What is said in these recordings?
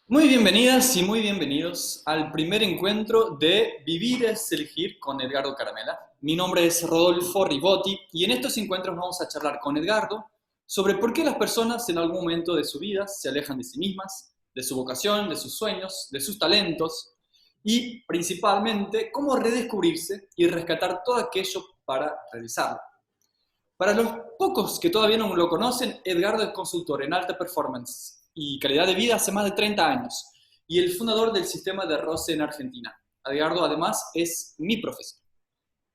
Muy bienvenidas y muy bienvenidos al primer encuentro de Vivir es Elegir con Edgardo Caramela. Mi nombre es Rodolfo Ribotti y en estos encuentros vamos a charlar con Edgardo sobre por qué las personas en algún momento de su vida se alejan de sí mismas, de su vocación, de sus sueños, de sus talentos y principalmente cómo redescubrirse y rescatar todo aquello para realizarlo. Para los pocos que todavía no lo conocen, Edgardo es consultor en alta performance y calidad de vida hace más de 30 años y el fundador del sistema de ROCE en Argentina. Edgardo además es mi profesor.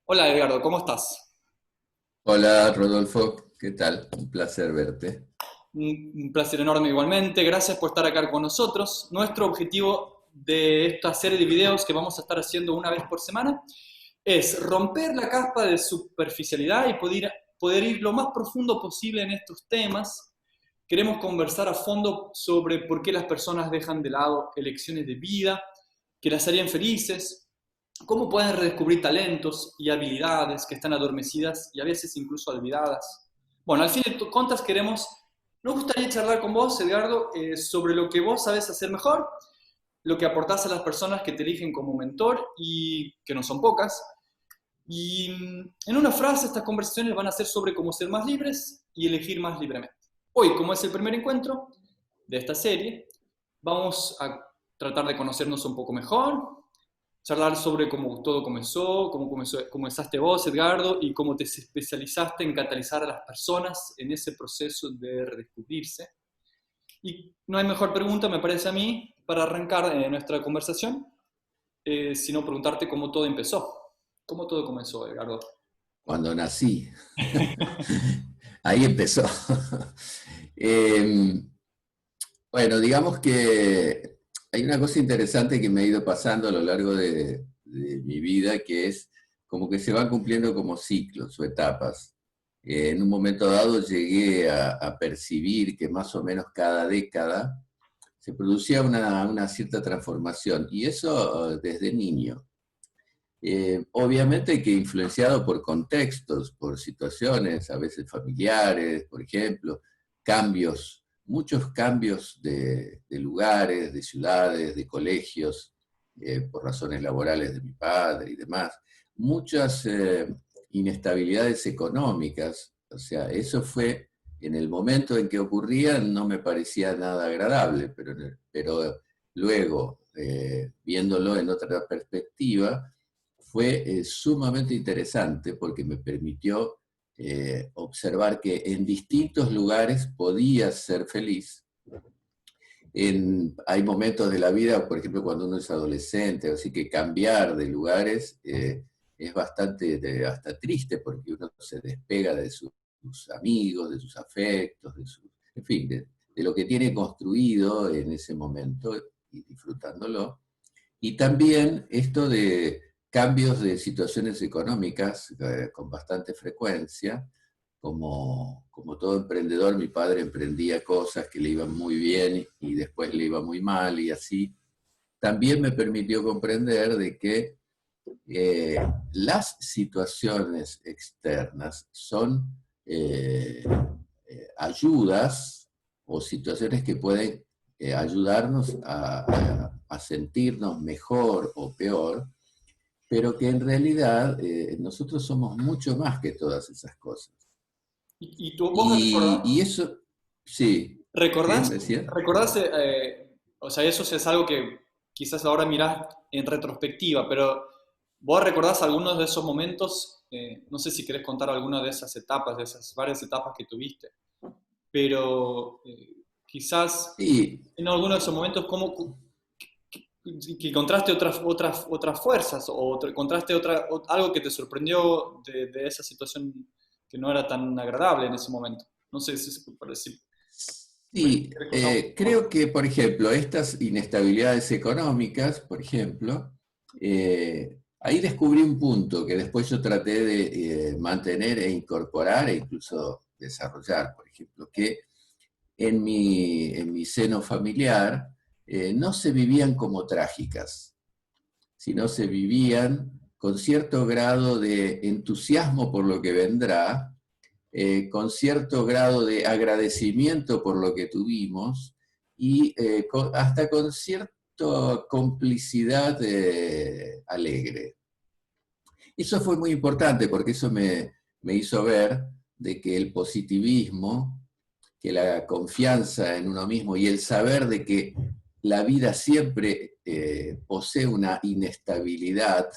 Hola Edgardo, ¿cómo estás? Hola Rodolfo, ¿qué tal? Un placer verte. Un placer enorme igualmente, gracias por estar acá con nosotros. Nuestro objetivo de esta serie de videos que vamos a estar haciendo una vez por semana es romper la capa de superficialidad y poder ir lo más profundo posible en estos temas. Queremos conversar a fondo sobre por qué las personas dejan de lado elecciones de vida que las harían felices, cómo pueden redescubrir talentos y habilidades que están adormecidas y a veces incluso olvidadas. Bueno, al fin de cuentas nos gustaría charlar con vos, Edgardo, sobre lo que vos sabés hacer mejor, lo que aportás a las personas que te eligen como mentor y que no son pocas. Y en una frase, estas conversaciones van a ser sobre cómo ser más libres y elegir más libremente. Hoy, como es el primer encuentro de esta serie, vamos a tratar de conocernos un poco mejor, charlar sobre cómo todo comenzó, comenzaste vos, Edgardo, y cómo te especializaste en catalizar a las personas en ese proceso de redescubrirse. Y no hay mejor pregunta, me parece a mí, para arrancar nuestra conversación, sino preguntarte cómo todo empezó. ¿Cómo todo comenzó, Edgardo? Cuando nací, ahí empezó. Eh, bueno, digamos que hay una cosa interesante que me ha ido pasando a lo largo de mi vida, que es como que se van cumpliendo como ciclos o etapas. En un momento dado llegué a percibir que más o menos cada década se producía una cierta transformación, y eso desde niño. Obviamente que influenciado por contextos, por situaciones, a veces familiares, por ejemplo, cambios, muchos cambios de lugares, de ciudades, de colegios, por razones laborales de mi padre y demás, muchas inestabilidades económicas. O sea, eso fue en el momento en que ocurría, no me parecía nada agradable, pero luego, viéndolo en otra perspectiva, fue sumamente interesante porque me permitió observar que en distintos lugares podía ser feliz. Hay momentos de la vida, por ejemplo, cuando uno es adolescente, así que cambiar de lugares es bastante hasta triste porque uno se despega de sus amigos, de sus afectos, en fin, de lo que tiene construido en ese momento y disfrutándolo. Y también esto de cambios de situaciones económicas con bastante frecuencia. Como todo emprendedor, mi padre emprendía cosas que le iban muy bien y después le iba muy mal y así. También me permitió comprender de que eh, las situaciones externas son ayudas o situaciones que pueden ayudarnos a sentirnos mejor o peor, pero que en realidad nosotros somos mucho más que todas esas cosas. Y tú, vos Y eso, sí, ¿qué recordás, decía? recordás o sea, eso es algo que quizás ahora mirás en retrospectiva, pero vos recordás algunos de esos momentos, no sé si querés contar alguna de esas etapas, de esas varias etapas que tuviste, pero quizás Sí, en alguno de esos momentos, que encontraste otras fuerzas o encontraste algo que te sorprendió de esa situación que no era tan agradable en ese momento. No sé si me sí, querés contar un poco creo que, por ejemplo, estas inestabilidades económicas, por ejemplo, ahí descubrí un punto que después yo traté de mantener e incorporar e incluso desarrollar, por ejemplo, que en mi seno familiar no se vivían como trágicas, sino se vivían con cierto grado de entusiasmo por lo que vendrá, con cierto grado de agradecimiento por lo que tuvimos y hasta con cierta complicidad alegre. Eso fue muy importante porque eso me hizo ver de que el positivismo, que la confianza en uno mismo y el saber de que la vida siempre posee una inestabilidad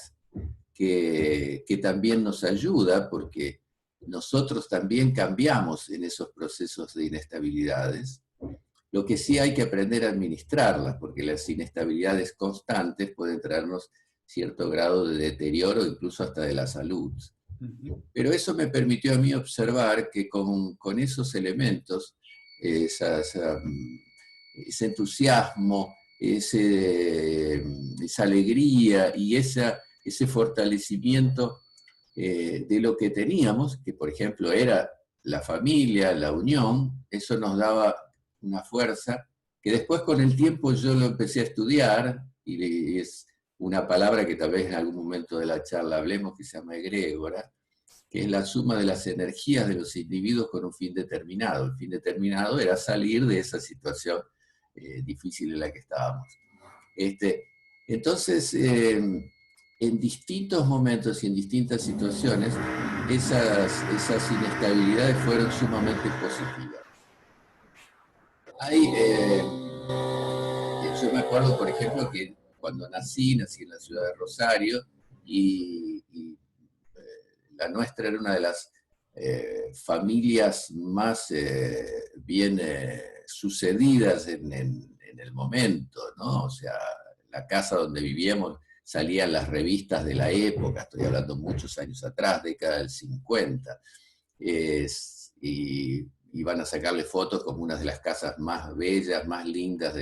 que también nos ayuda, porque nosotros también cambiamos en esos procesos de inestabilidades. Lo que sí hay que aprender a administrarlas, porque las inestabilidades constantes pueden traernos cierto grado de deterioro, incluso hasta de la salud. Pero eso me permitió a mí observar que con esos elementos, ese entusiasmo, esa alegría y ese fortalecimiento de lo que teníamos, que por ejemplo era la familia, la unión, eso nos daba una fuerza que después con el tiempo yo lo empecé a estudiar, y es una palabra que tal vez en algún momento de la charla hablemos, que se llama egrégora, que es la suma de las energías de los individuos con un fin determinado. El fin determinado era salir de esa situación difícil en la que estábamos. Entonces, en distintos momentos y en distintas situaciones, esas inestabilidades fueron sumamente positivas. Yo me acuerdo, por ejemplo, que cuando nací en la ciudad de Rosario, y la nuestra era una de las familias más bien sucedidas en el momento, ¿no? O sea, la casa donde vivíamos salían las revistas de la época, estoy hablando muchos años atrás, década del 50, y van a sacarle fotos como una de las casas más bellas, más lindas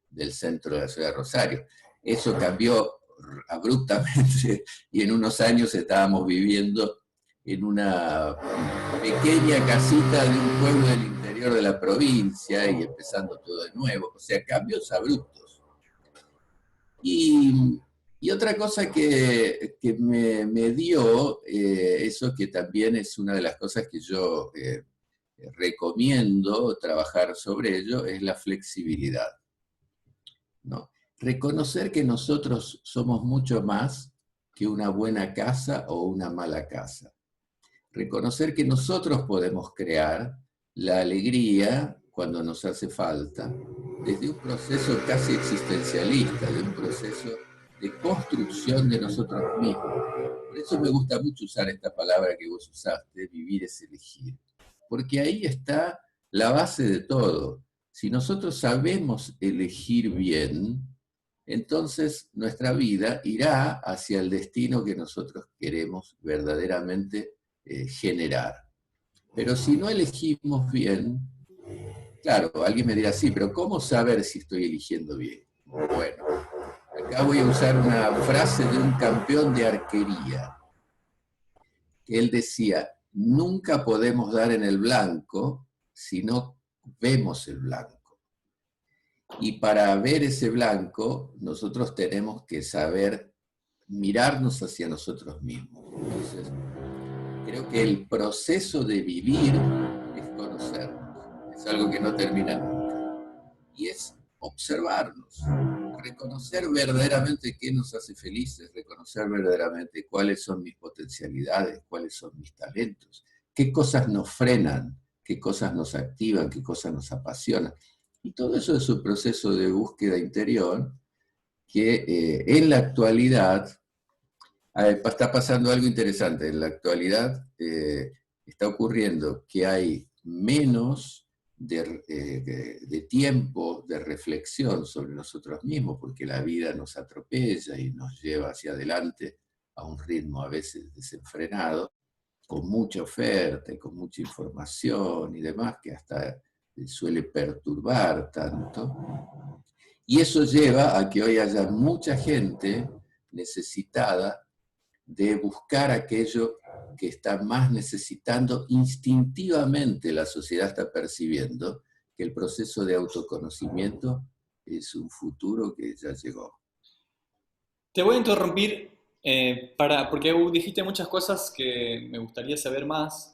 del centro de la ciudad de Rosario. Eso cambió abruptamente y en unos años estábamos viviendo en una pequeña casita de un pueblo del interior de la provincia y empezando todo de nuevo, o sea, cambios abruptos. Y otra cosa que me dio, eso que también es una de las cosas que yo recomiendo trabajar sobre ello, es la flexibilidad, ¿no? Reconocer que nosotros somos mucho más que una buena casa o una mala casa. Reconocer que nosotros podemos crear la alegría cuando nos hace falta, desde un proceso casi existencialista, de un proceso de construcción de nosotros mismos. Por eso me gusta mucho usar esta palabra que vos usaste, vivir es elegir, porque ahí está la base de todo. Si nosotros sabemos elegir bien, entonces nuestra vida irá hacia el destino que nosotros queremos verdaderamente generar. Pero si no elegimos bien, claro, alguien me dirá, sí, pero ¿cómo saber si estoy eligiendo bien? Bueno, acá voy a usar una frase de un campeón de arquería, que él decía, nunca podemos dar en el blanco si no vemos el blanco. Y para ver ese blanco, nosotros tenemos que saber mirarnos hacia nosotros mismos. Entonces, creo que el proceso de vivir es conocernos. Es algo que no termina nunca. Y es observarnos, reconocer verdaderamente qué nos hace felices, reconocer verdaderamente cuáles son mis potencialidades, cuáles son mis talentos, qué cosas nos frenan, qué cosas nos activan, qué cosas nos apasionan. Y todo eso es un proceso de búsqueda interior que en la actualidad está pasando algo interesante. En la actualidad está ocurriendo que hay menos de tiempo de reflexión sobre nosotros mismos, porque la vida nos atropella y nos lleva hacia adelante a un ritmo a veces desenfrenado, con mucha oferta y con mucha información y demás, que hasta suele perturbar tanto. Y eso lleva a que hoy haya mucha gente necesitada de buscar aquello que está más necesitando instintivamente. La sociedad está percibiendo que el proceso de autoconocimiento es un futuro que ya llegó. Te voy a interrumpir porque dijiste muchas cosas que me gustaría saber más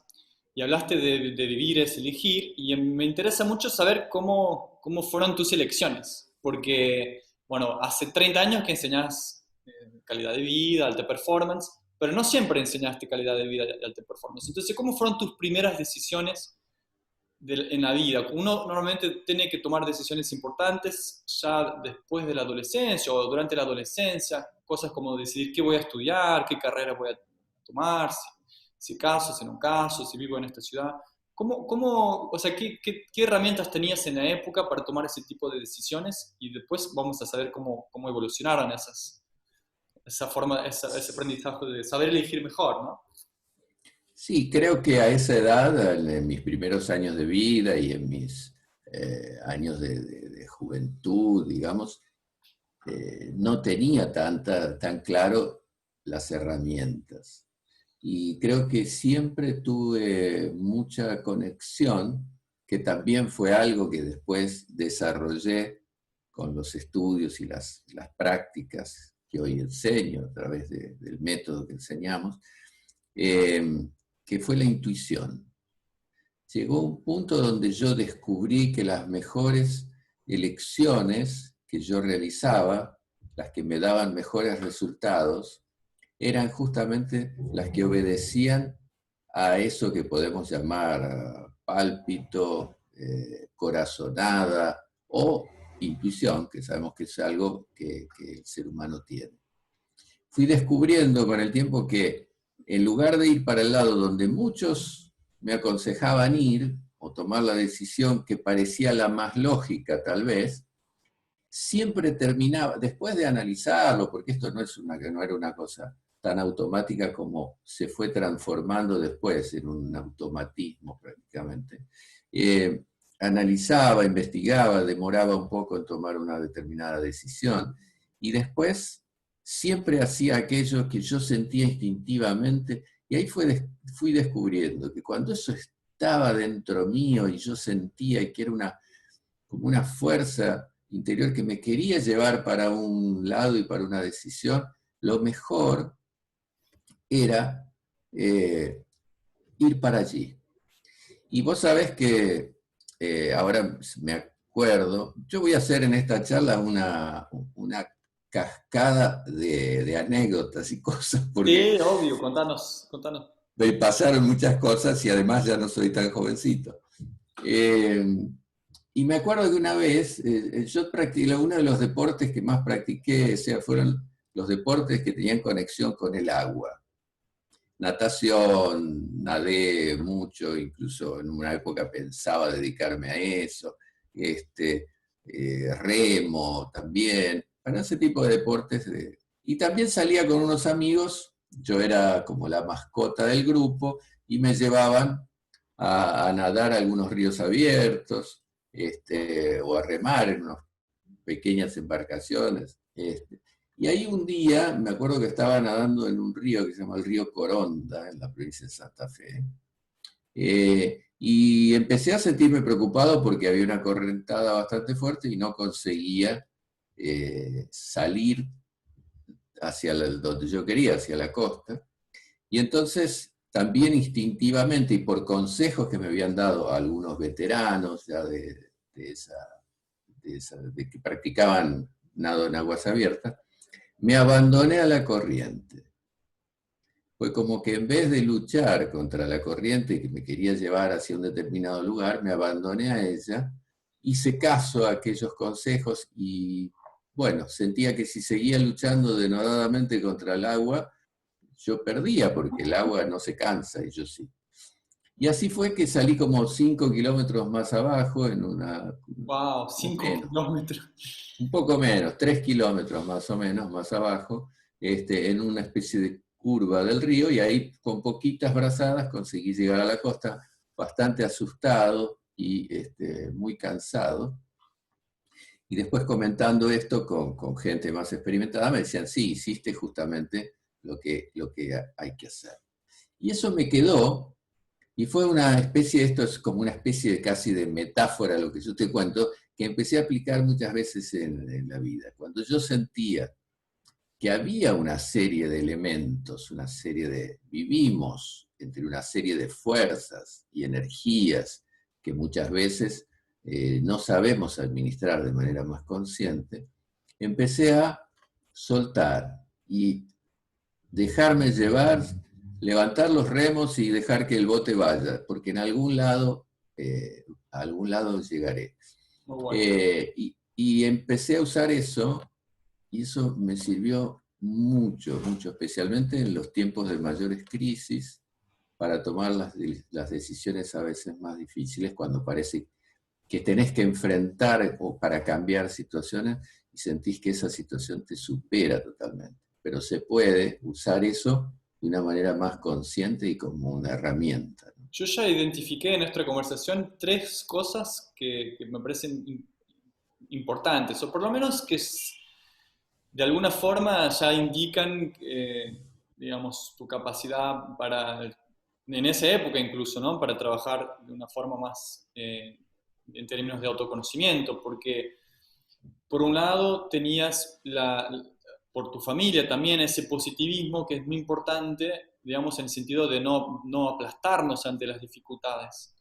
y hablaste de vivir es elegir y me interesa mucho saber cómo cómo fueron tus elecciones, porque, bueno, hace 30 años que enseñas calidad de vida, alta performance, pero no siempre enseñaste calidad de vida y alta performance. Entonces, ¿cómo fueron tus primeras decisiones en la vida? Uno normalmente tiene que tomar decisiones importantes ya después de la adolescencia o durante la adolescencia, cosas como decidir qué voy a estudiar, qué carrera voy a tomar, si caso, si no caso, si vivo en esta ciudad. O sea, qué herramientas tenías en la época para tomar ese tipo de decisiones? Y después vamos a saber cómo evolucionaron esa forma, ese aprendizaje de saber elegir mejor, ¿no? Sí, creo que a esa edad, en mis primeros años de vida y en mis años de juventud, digamos, no tenía tan claro las herramientas. Y creo que siempre tuve mucha conexión, que también fue algo que después desarrollé con los estudios y las prácticas que hoy enseño a través del método que enseñamos, que fue la intuición. Llegó un punto donde yo descubrí que las mejores elecciones que yo realizaba, las que me daban mejores resultados, eran justamente las que obedecían a eso que podemos llamar pálpito, corazonada o intuición, que sabemos que es algo que el ser humano tiene. Fui descubriendo con el tiempo que en lugar de ir para el lado donde muchos me aconsejaban ir, o tomar la decisión que parecía la más lógica tal vez, siempre terminaba, después de analizarlo, porque esto no era una cosa tan automática como se fue transformando después en un automatismo prácticamente, analizaba, investigaba, demoraba un poco en tomar una determinada decisión, y después siempre hacía aquello que yo sentía instintivamente, y ahí fui descubriendo que cuando eso estaba dentro mío y yo sentía que era como una fuerza interior que me quería llevar para un lado y para una decisión, lo mejor era ir para allí. Y vos sabés que ahora me acuerdo, yo voy a hacer en esta charla una cascada de anécdotas y cosas, porque Sí, obvio, contanos. me pasaron muchas cosas y además ya no soy tan jovencito. Eh, y me acuerdo que una vez, yo practiqué, uno de los deportes que más practiqué, o sea, fueron los deportes que tenían conexión con el agua. Natación, nadé mucho, incluso en una época pensaba dedicarme a eso, remo también, para ese tipo de deportes. Y también salía con unos amigos, yo era como la mascota del grupo, y me llevaban a nadar a algunos ríos abiertos, o a remar en unas pequeñas embarcaciones. Y ahí un día, me acuerdo que estaba nadando en un río que se llama el río Coronda, en la provincia de Santa Fe, y empecé a sentirme preocupado porque había una correntada bastante fuerte y no conseguía salir hacia donde yo quería, hacia la costa. Y entonces, también instintivamente y por consejos que me habían dado algunos veteranos ya de que practicaban nado en aguas abiertas, me abandoné a la corriente. Fue como que en vez de luchar contra la corriente que me quería llevar hacia un determinado lugar, me abandoné a ella, hice caso a aquellos consejos y, bueno, sentía que si seguía luchando denodadamente contra el agua, yo perdía porque el agua no se cansa y yo sí. Y así fue que salí como 5 kilómetros más abajo en una... Wow, 5 kilómetros. Un poco menos, 3 kilómetros más o menos, más abajo, en una especie de curva del río, y ahí con poquitas brazadas conseguí llegar a la costa, bastante asustado y muy cansado. Y después comentando esto con gente más experimentada, me decían, sí, hiciste justamente lo que hay que hacer. Y eso me quedó, y fue una especie, esto es como una especie de casi de metáfora lo que yo te cuento, que empecé a aplicar muchas veces en la vida. Cuando yo sentía que había una serie de elementos, vivimos entre una serie de fuerzas y energías que muchas veces no sabemos administrar de manera más consciente, empecé a soltar y dejarme llevar, levantar los remos y dejar que el bote vaya, porque en a algún lado llegaré. Muy bueno. Y empecé a usar eso, y eso me sirvió mucho, mucho, especialmente en los tiempos de mayores crisis, para tomar las decisiones a veces más difíciles, cuando parece que tenés que enfrentar o para cambiar situaciones y sentís que esa situación te supera totalmente. Pero se puede usar eso de una manera más consciente y como una herramienta, ¿no? Yo ya identifiqué en nuestra conversación 3 cosas que me parecen importantes, o por lo menos que de alguna forma ya indican, digamos, tu capacidad para, en esa época incluso, ¿no? Para trabajar de una forma más en términos de autoconocimiento, porque por un lado tenías por tu familia también ese positivismo que es muy importante, digamos, en el sentido de no aplastarnos ante las dificultades.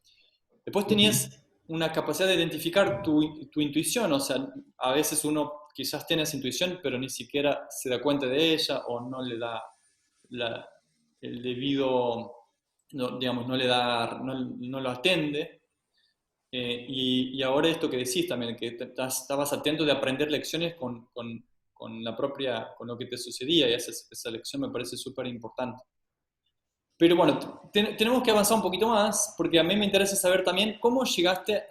Después Ujú. tenías una capacidad de identificar tu intuición, o sea, a veces uno quizás tiene esa intuición, pero ni siquiera se da cuenta de ella o no le da la- el debido, no, digamos, no lo atende. Y ahora esto que decís también, que estabas atento de aprender lecciones con con lo que te sucedía, y esa lección me parece súper importante. Pero bueno, tenemos que avanzar un poquito más, porque a mí me interesa saber también cómo llegaste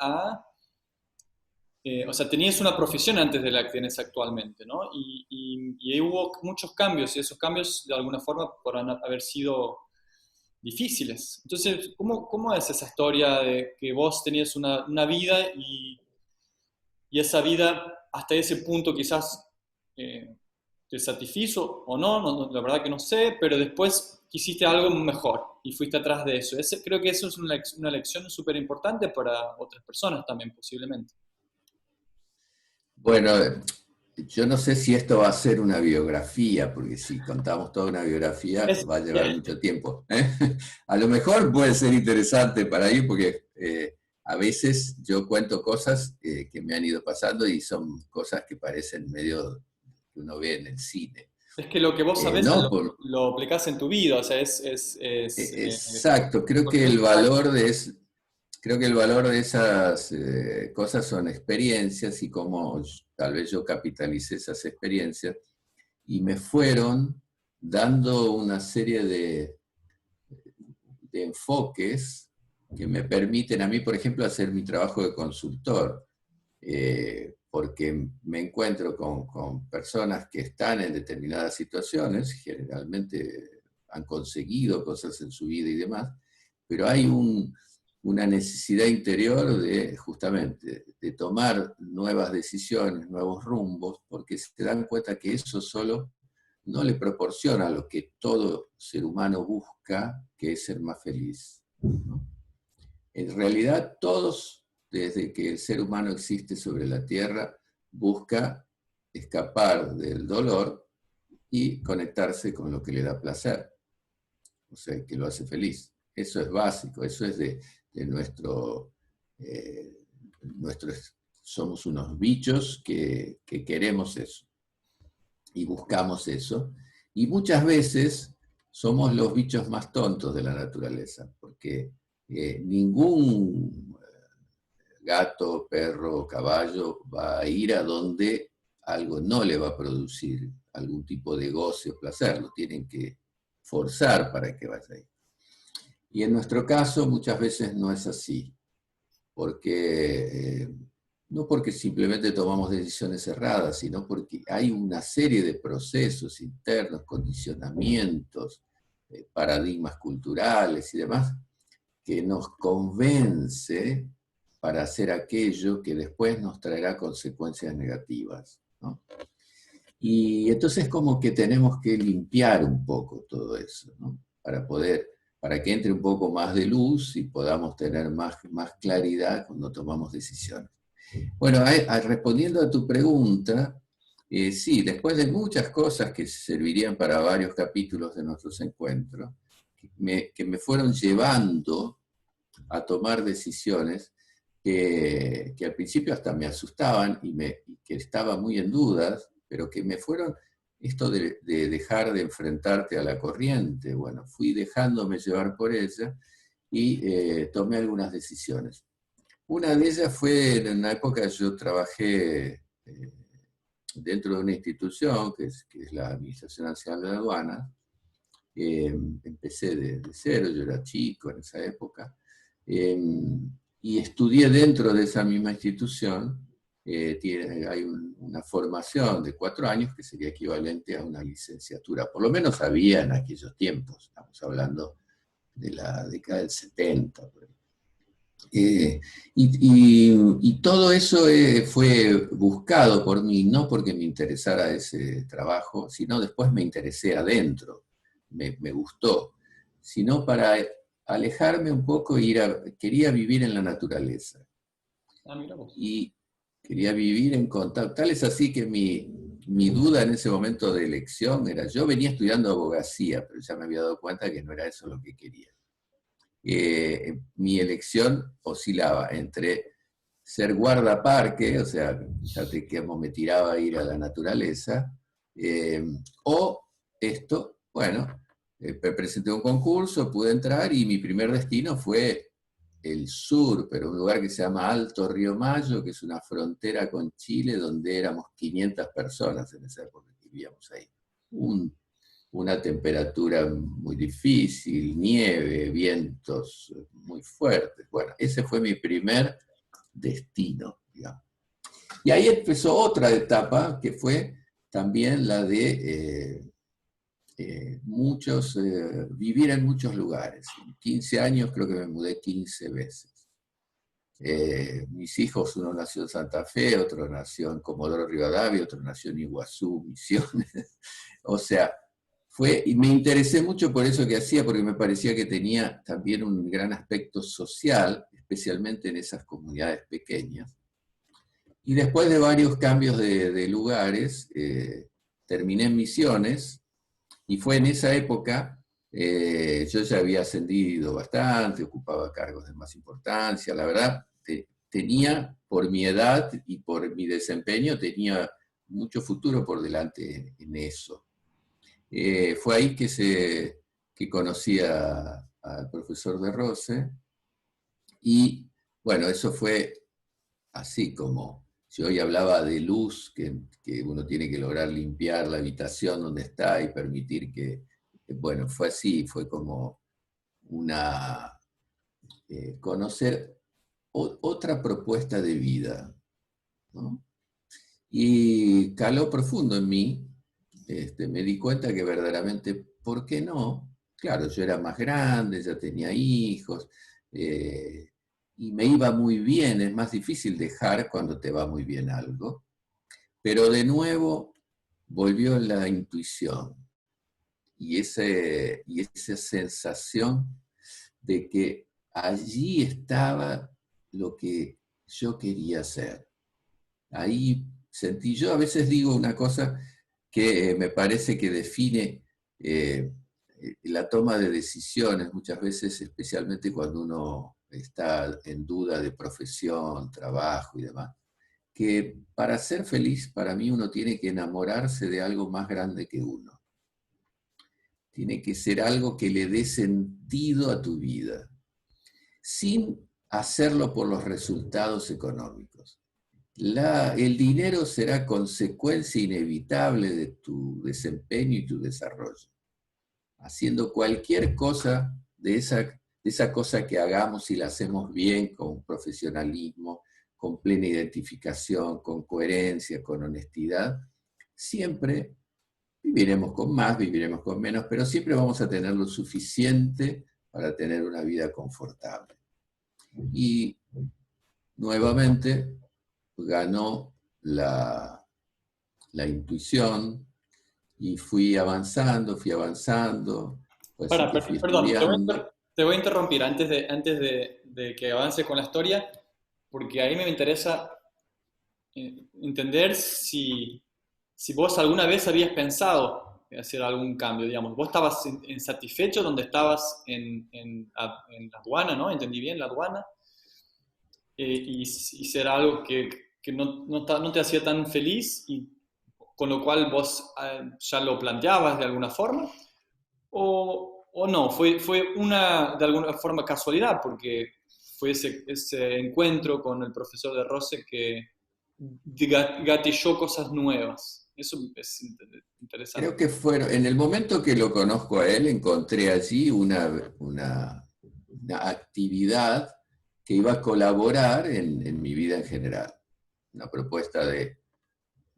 o sea, tenías una profesión antes de la que tienes actualmente, ¿no? Y ahí hubo muchos cambios, y esos cambios de alguna forma podrán haber sido difíciles. Entonces, cómo es esa historia de que vos tenías una vida y esa vida hasta ese punto quizás eh, te satisfizo o la verdad que no sé, pero después quisiste algo mejor y fuiste atrás de eso. Creo que eso es una lección súper importante para otras personas también, posiblemente. Bueno, yo no sé si esto va a ser una biografía, porque si contamos toda una biografía Es, va a llevar mucho tiempo, ¿eh? A lo mejor puede ser interesante para ir, porque a veces yo cuento cosas que me han ido pasando y son cosas que parecen medio que uno ve en el cine. es que lo que vos sabés No por, lo aplicás en tu vida, o sea, exacto, creo que el valor creo que el valor de esas cosas son experiencias y cómo tal vez yo capitalicé esas experiencias y me fueron dando una serie de enfoques que me permiten a mí, por ejemplo, hacer mi trabajo de consultor, porque me encuentro con personas que están en determinadas situaciones, generalmente han conseguido cosas en su vida y demás, pero hay una necesidad interior de justamente de tomar nuevas decisiones, nuevos rumbos, porque se dan cuenta que eso solo no le proporciona lo que todo ser humano busca, que es ser más feliz, ¿no? En realidad, todos, desde que el ser humano existe sobre la Tierra, busca escapar del dolor y conectarse con lo que le da placer, o sea, que lo hace feliz. Eso es básico, eso es de eh, nuestro, somos unos bichos que queremos eso y buscamos eso. Y muchas veces somos los bichos más tontos de la naturaleza, porque ningún gato, perro, caballo va a ir a donde algo no le va a producir algún tipo de goce o placer, lo tienen que forzar para que vaya ahí. Y en nuestro caso muchas veces no es así, porque no porque simplemente tomamos decisiones erradas, sino porque hay una serie de procesos internos, condicionamientos, paradigmas culturales y demás, que nos convence para hacer aquello que después nos traerá consecuencias negativas, ¿no? Y entonces como que tenemos que limpiar un poco todo eso, ¿no? Para que entre un poco más de luz y podamos tener más claridad cuando tomamos decisiones. Bueno, respondiendo a tu pregunta, sí, después de muchas cosas que servirían para varios capítulos de nuestros encuentros, que me fueron llevando a tomar decisiones, que al principio hasta me asustaban y que estaba muy en dudas, pero que me fueron esto de dejar de enfrentarte a la corriente. Bueno, fui dejándome llevar por ella y tomé algunas decisiones. Una de ellas fue en una época yo trabajé dentro de una institución que es la Administración Nacional de Aduanas. Empecé de cero, yo era chico en esa época, y estudié dentro de esa misma institución. Hay una formación de 4 años que sería equivalente a una licenciatura, por lo menos había en aquellos tiempos, estamos hablando de la década del 70. Y todo eso fue buscado por mí, no porque me interesara ese trabajo, sino después me interesé adentro, me gustó, sino para alejarme un poco e quería vivir en la naturaleza. Ah, mira vos. Y quería vivir en contacto. Tal es así que mi duda en ese momento de elección era, yo venía estudiando abogacía, pero ya me había dado cuenta que no era eso lo que quería. Mi elección oscilaba entre ser guardaparque, o sea, fíjate que me tiraba a ir a la naturaleza, o esto, bueno, presenté un concurso, pude entrar y mi primer destino fue el sur, pero un lugar que se llama Alto Río Mayo, que es una frontera con Chile, donde éramos 500 personas en esa época que vivíamos ahí. Una temperatura muy difícil, nieve, vientos muy fuertes. Bueno, ese fue mi primer destino, digamos. Y ahí empezó otra etapa que fue también la de vivir en muchos lugares. En 15 años creo que me mudé 15 veces. Mis hijos, uno nació en Santa Fe, otro nació en Comodoro Rivadavia, otro nació en Iguazú, Misiones. O sea, y me interesé mucho por eso que hacía, porque me parecía que tenía también un gran aspecto social, especialmente en esas comunidades pequeñas. Y después de varios cambios de lugares, terminé en Misiones, y fue en esa época, yo ya había ascendido bastante, ocupaba cargos de más importancia, la verdad, tenía, por mi edad y por mi desempeño, tenía mucho futuro por delante en eso. Fue ahí que conocí al profesor de Rose, y bueno, eso fue así como, si hoy hablaba de luz, que uno tiene que lograr limpiar la habitación donde está y permitir bueno, fue así, fue como conocer otra propuesta de vida, ¿no? Y caló profundo en mí. Me di cuenta que verdaderamente, ¿por qué no? Claro, yo era más grande, ya tenía hijos, y me iba muy bien. Es más difícil dejar cuando te va muy bien algo, pero de nuevo volvió la intuición y esa sensación de que allí estaba lo que yo quería hacer. Ahí sentí, yo a veces digo una cosa que me parece que define la toma de decisiones, muchas veces, especialmente cuando uno está en duda de profesión, trabajo y demás, que para ser feliz, para mí, uno tiene que enamorarse de algo más grande que uno. Tiene que ser algo que le dé sentido a tu vida, sin hacerlo por los resultados económicos. El dinero será consecuencia inevitable de tu desempeño y tu desarrollo. Haciendo cualquier cosa de esa cosa que hagamos y la hacemos bien, con profesionalismo, con plena identificación, con coherencia, con honestidad, siempre viviremos con más, viviremos con menos, pero siempre vamos a tener lo suficiente para tener una vida confortable. Y nuevamente ganó la intuición y fui avanzando. Pues Para, que fui perdón, estudiando. te voy a interrumpir antes de que avance con la historia, porque ahí me interesa entender si vos alguna vez habías pensado en hacer algún cambio, digamos. Vos estabas insatisfecho donde estabas en la aduana, ¿no? ¿Entendí bien? La aduana. y será algo que no te hacía tan feliz y con lo cual vos ya lo planteabas de alguna forma, o no, fue de alguna forma casualidad, porque fue ese encuentro con el profesor de Rose que gatilló cosas nuevas. Eso es Creo interesante. que fueron, en el momento que lo conozco a él, encontré allí una actividad que iba a colaborar en mi vida en general. Una propuesta de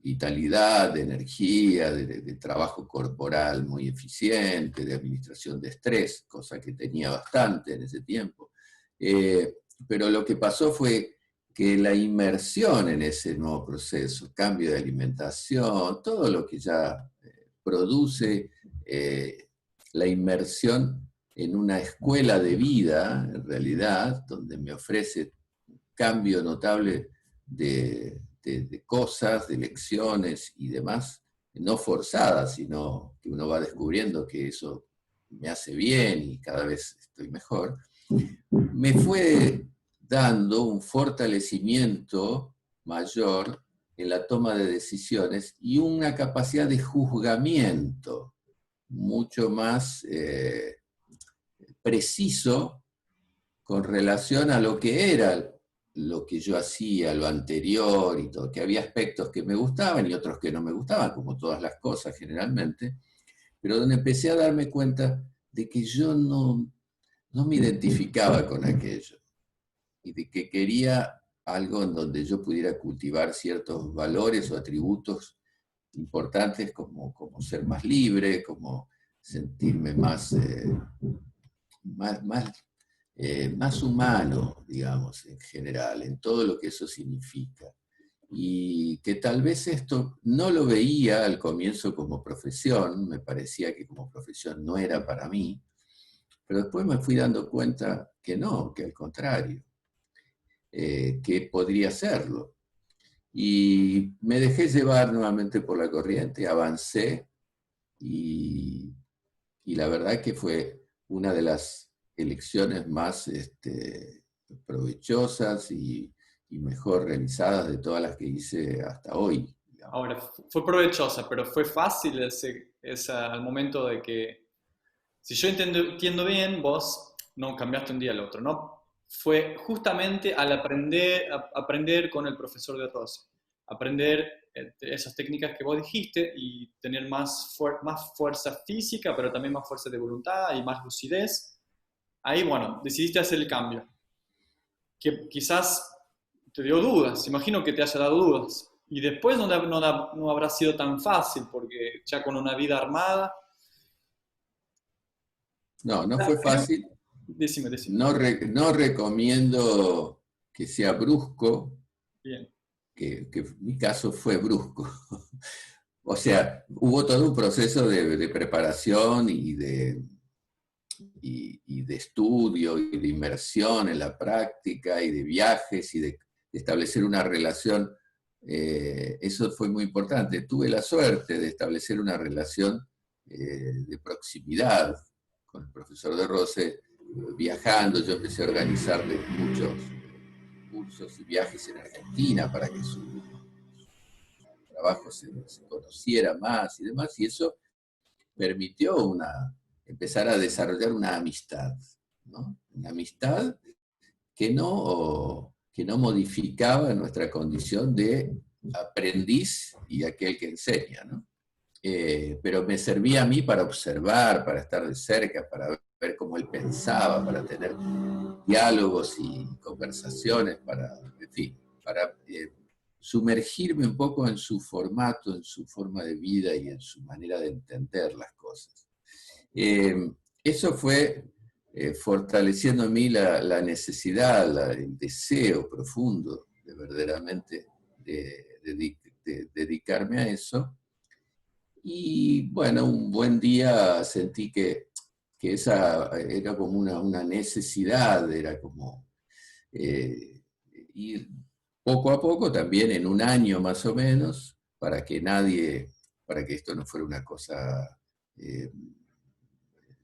vitalidad, de energía, de trabajo corporal muy eficiente, de administración de estrés, cosa que tenía bastante en ese tiempo. Pero lo que pasó fue que la inmersión en ese nuevo proceso, cambio de alimentación, todo lo que ya produce la inmersión en una escuela de vida, en realidad, donde me ofrece un cambio notable de cosas, de lecciones y demás, no forzadas, sino que uno va descubriendo que eso me hace bien y cada vez estoy mejor, me fue dando un fortalecimiento mayor en la toma de decisiones y una capacidad de juzgamiento mucho más preciso con relación a lo que era lo que yo hacía, lo anterior y todo, que había aspectos que me gustaban y otros que no me gustaban, como todas las cosas generalmente, pero donde empecé a darme cuenta de que yo no me identificaba con aquello y de que quería algo en donde yo pudiera cultivar ciertos valores o atributos importantes como ser más libre, como sentirme más humano, digamos, en general, en todo lo que eso significa. Y que tal vez esto no lo veía al comienzo como profesión, me parecía que como profesión no era para mí, pero después me fui dando cuenta que no, que al contrario, que podría serlo. Y me dejé llevar nuevamente por la corriente, avancé y, y la verdad que fue una de las elecciones más provechosas y mejor realizadas de todas las que hice hasta hoy, digamos. Ahora, fue provechosa, pero fue fácil al momento de que, si yo entiendo bien, vos no cambiaste un día al otro, ¿no? Fue justamente al aprender con el profesor de Rose, aprender esas técnicas que vos dijiste y tener más fuerza física, pero también más fuerza de voluntad y más lucidez. Ahí, bueno, decidiste hacer el cambio, que quizás te dio dudas, imagino que te haya dado dudas. Y después no habrá sido tan fácil, porque ya con una vida armada. No, no fue Creo, fácil. decime. No recomiendo que sea brusco, Bien. que mi caso fue brusco. O sea, hubo todo un proceso de preparación y de estudio y de inmersión en la práctica y de viajes y de establecer una relación. Eso fue muy importante. Tuve la suerte de establecer una relación de proximidad con el profesor de Rose, viajando. Yo empecé a organizarle muchos cursos y viajes en Argentina para que su trabajo se conociera más y demás, y eso permitió empezar a desarrollar una amistad, ¿no? Una amistad que no modificaba nuestra condición de aprendiz y aquel que enseña, ¿no? Pero me servía a mí para observar, para estar de cerca, para ver cómo él pensaba, para tener diálogos y conversaciones, en fin, para sumergirme un poco en su formato, en su forma de vida y en su manera de entender las cosas. Eso fue fortaleciendo en mí la necesidad, el deseo profundo de verdaderamente de dedicarme a eso. Y bueno, un buen día sentí que esa era como una necesidad, era como ir poco a poco, también en un año más o menos, para que esto no fuera una cosa eh,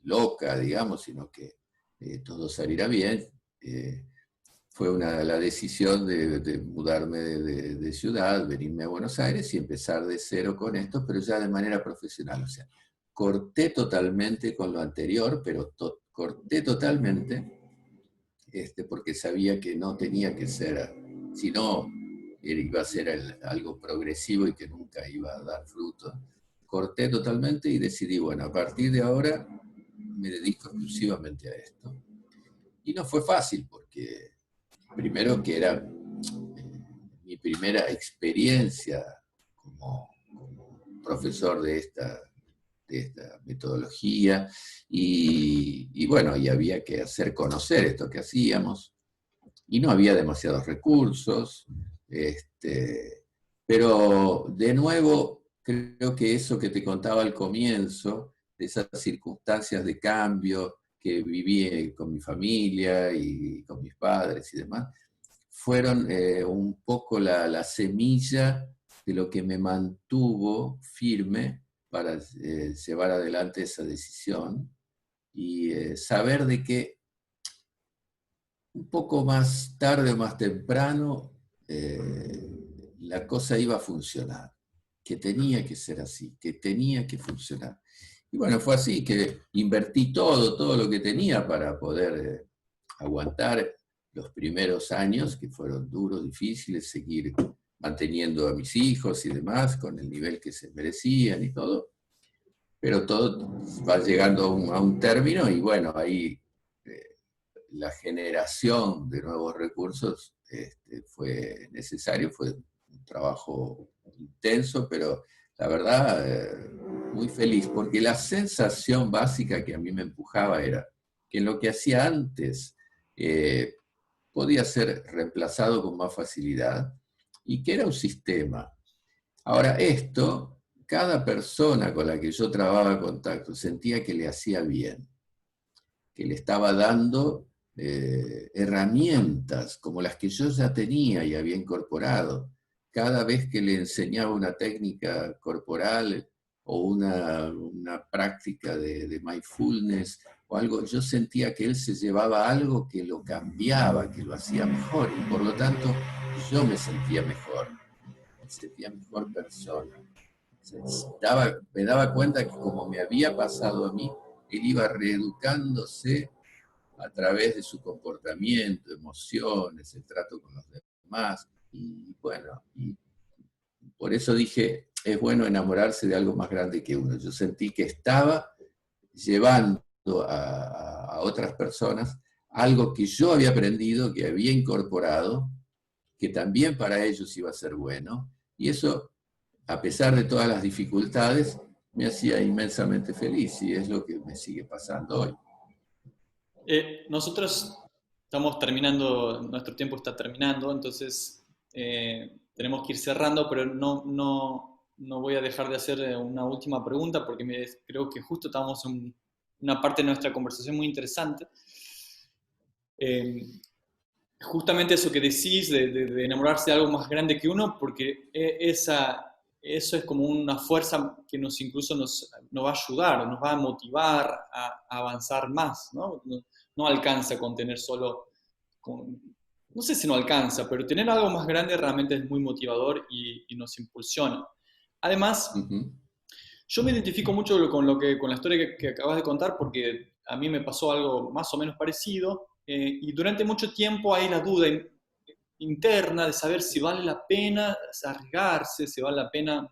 loca, digamos, sino que todo saliera bien. fue la decisión de mudarme de ciudad, venirme a Buenos Aires y empezar de cero con esto, pero ya de manera profesional. O sea, corté totalmente con lo anterior, pero corté totalmente, porque sabía que no tenía que ser, sino iba a ser algo progresivo y que nunca iba a dar fruto. Corté totalmente y decidí, bueno, a partir de ahora me dedico exclusivamente a esto. Y no fue fácil, porque primero que era mi primera experiencia como profesor de esta metodología, y bueno, y había que hacer conocer esto que hacíamos, y no había demasiados recursos, pero de nuevo, creo que eso que te contaba al comienzo, de esas circunstancias de cambio que viví con mi familia y con mis padres y demás, fueron un poco la semilla de lo que me mantuvo firme para llevar adelante esa decisión y saber de que un poco más tarde o más temprano la cosa iba a funcionar, que tenía que ser así, que tenía que funcionar. Y bueno, fue así que invertí todo lo que tenía para poder aguantar los primeros años, que fueron duros, difíciles, seguir manteniendo a mis hijos y demás con el nivel que se merecían y todo, pero todo va llegando a un término y bueno, ahí la generación de nuevos recursos fue necesario, fue un trabajo intenso, pero la verdad muy feliz, porque la sensación básica que a mí me empujaba era que lo que hacía antes eh, podía ser reemplazado con más facilidad y que era un sistema. Ahora esto, cada persona con la que yo trababa contacto sentía que le hacía bien, que le estaba dando herramientas como las que yo ya tenía y había incorporado. Cada vez que le enseñaba una técnica corporal o una práctica de mindfulness o algo, yo sentía que él se llevaba algo que lo cambiaba, que lo hacía mejor, y por lo tanto yo me sentía mejor persona. Me daba cuenta que como me había pasado a mí, él iba reeducándose a través de su comportamiento, emociones, el trato con los demás. Y bueno, y por eso dije, es bueno enamorarse de algo más grande que uno. Yo sentí que estaba llevando a otras personas algo que yo había aprendido, que había incorporado, que también para ellos iba a ser bueno. Y eso, a pesar de todas las dificultades, me hacía inmensamente feliz y es lo que me sigue pasando hoy. Nosotros estamos terminando, nuestro tiempo está terminando, entonces tenemos que ir cerrando, pero no voy a dejar de hacer una última pregunta porque creo que justo estamos en una parte de nuestra conversación muy interesante. Eh, Justamente eso que decís de enamorarse de algo más grande que uno, porque eso es como una fuerza que incluso nos va a ayudar, nos va a motivar a avanzar más, ¿no? No alcanza con tener solo, no sé si no alcanza, pero tener algo más grande realmente es muy motivador y nos impulsiona. Además, Uh-huh. yo me identifico mucho con la historia que acabas de contar porque a mí me pasó algo más o menos parecido y durante mucho tiempo hay la duda interna de saber si vale la pena arriesgarse, si vale la pena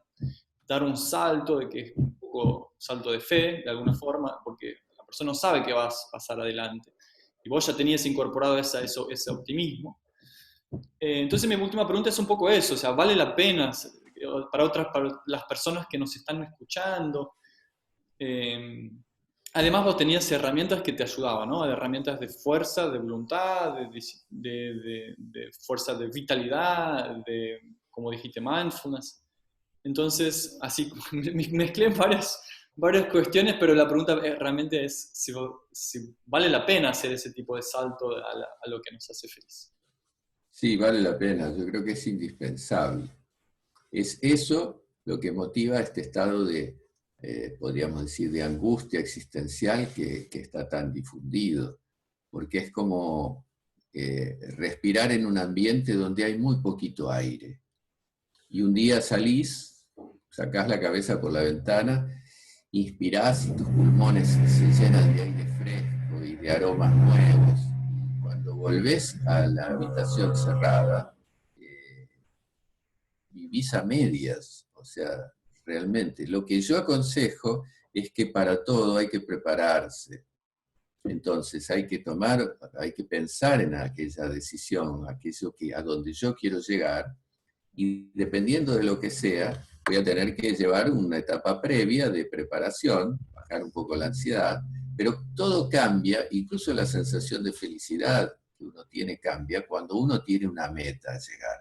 dar un salto, de que es un poco salto de fe, de alguna forma, porque la persona no sabe que vas a pasar adelante. Y vos ya tenías incorporado ese optimismo. Entonces mi última pregunta es un poco eso, o sea, ¿vale la pena para las personas que nos están escuchando? Eh, Además vos tenías herramientas que te ayudaban, ¿no? Herramientas de fuerza, de voluntad, de fuerza de vitalidad, como dijiste, mindfulness. Entonces, así mezclé varias cuestiones, pero la pregunta realmente es si vale la pena hacer ese tipo de salto a lo que nos hace feliz. Sí, vale la pena, yo creo que es indispensable. Es eso lo que motiva este estado de, podríamos decir, de angustia existencial que está tan difundido, porque es como respirar en un ambiente donde hay muy poquito aire. Y un día salís, sacás la cabeza por la ventana, inspirás y tus pulmones se llenan de aire fresco y de aromas nuevos. Cuando volvés a la habitación cerrada, vivís a medias, o sea, realmente. Lo que yo aconsejo es que para todo hay que prepararse. Entonces hay que pensar en aquella decisión, aquello a donde yo quiero llegar, y dependiendo de lo que sea, voy a tener que llevar una etapa previa de preparación, bajar un poco la ansiedad, pero todo cambia, incluso la sensación de felicidad que uno tiene cambia cuando uno tiene una meta a llegar.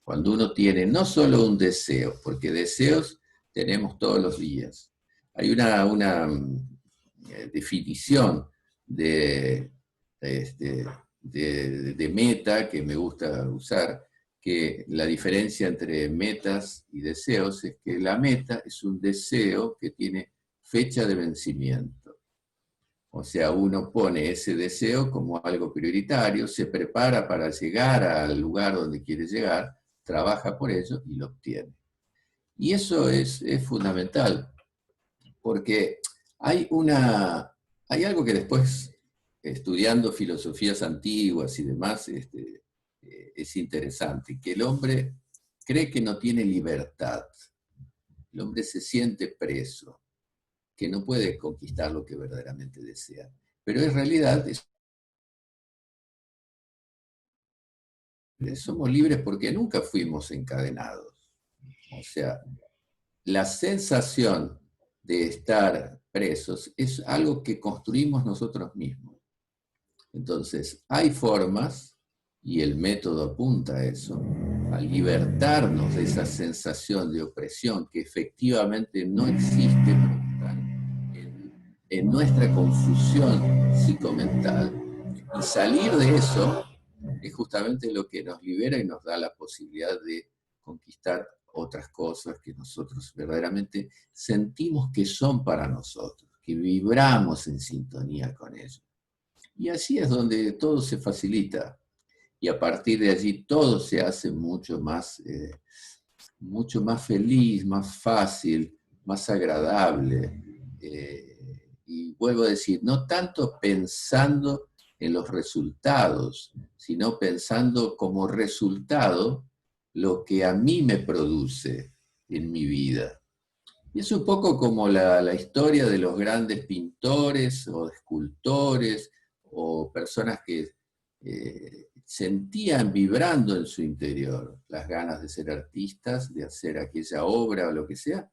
Cuando uno tiene no solo un deseo, porque deseos tenemos todos los días. Hay una definición de meta que me gusta usar, que la diferencia entre metas y deseos es que la meta es un deseo que tiene fecha de vencimiento. O sea, uno pone ese deseo como algo prioritario, se prepara para llegar al lugar donde quiere llegar, trabaja por ello y lo obtiene. Y eso es fundamental, porque hay algo que después, estudiando filosofías antiguas y demás, es interesante, que el hombre cree que no tiene libertad. El hombre se siente preso, que no puede conquistar lo que verdaderamente desea. Pero en realidad somos libres porque nunca fuimos encadenados. O sea, la sensación de estar presos es algo que construimos nosotros mismos. Entonces, hay formas, y el método apunta a eso, a libertarnos de esa sensación de opresión que efectivamente no existe, pero en nuestra confusión psicomental. Y salir de eso es justamente lo que nos libera y nos da la posibilidad de conquistar otras cosas que nosotros verdaderamente sentimos que son para nosotros, que vibramos en sintonía con ellos. Y así es donde todo se facilita. Y a partir de allí todo se hace mucho más feliz, más fácil, más agradable. Y vuelvo a decir, no tanto pensando en los resultados, sino pensando como resultado lo que a mí me produce en mi vida. Y es un poco como la historia de los grandes pintores o escultores o personas que sentían vibrando en su interior las ganas de ser artistas, de hacer aquella obra o lo que sea.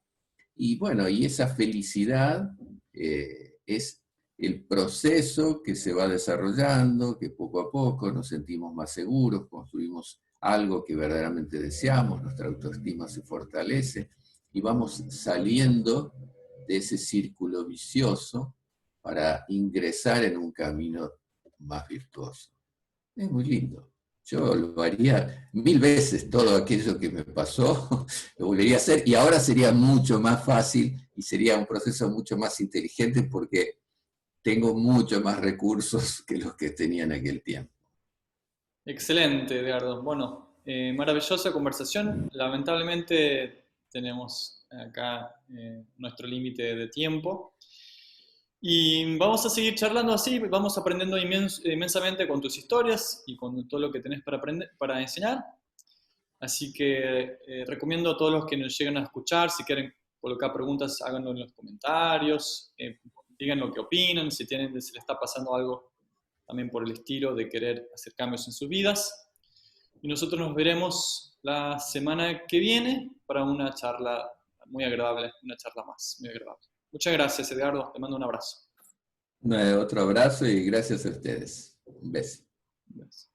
Y bueno, y esa felicidad es el proceso que se va desarrollando, que poco a poco nos sentimos más seguros, construimos algo que verdaderamente deseamos, nuestra autoestima se fortalece y vamos saliendo de ese círculo vicioso para ingresar en un camino más virtuoso. Es muy lindo. Yo lo haría 1000 veces, todo aquello que me pasó, lo volvería a hacer, y ahora sería mucho más fácil y sería un proceso mucho más inteligente porque tengo mucho más recursos que los que tenía en aquel tiempo. Excelente, Edgardo. Bueno, maravillosa conversación. Lamentablemente tenemos acá nuestro límite de tiempo. Y vamos a seguir charlando así, vamos aprendiendo inmensamente con tus historias y con todo lo que tenés para aprender, para enseñar. Así que recomiendo a todos los que nos lleguen a escuchar, si quieren colocar preguntas, háganlo en los comentarios, digan lo que opinan, si se les está pasando algo también por el estilo de querer hacer cambios en sus vidas. Y nosotros nos veremos la semana que viene para una charla muy agradable, una charla más, muy agradable. Muchas gracias, Edgardo. Te mando un abrazo. Otro abrazo y gracias a ustedes. Un beso. Gracias.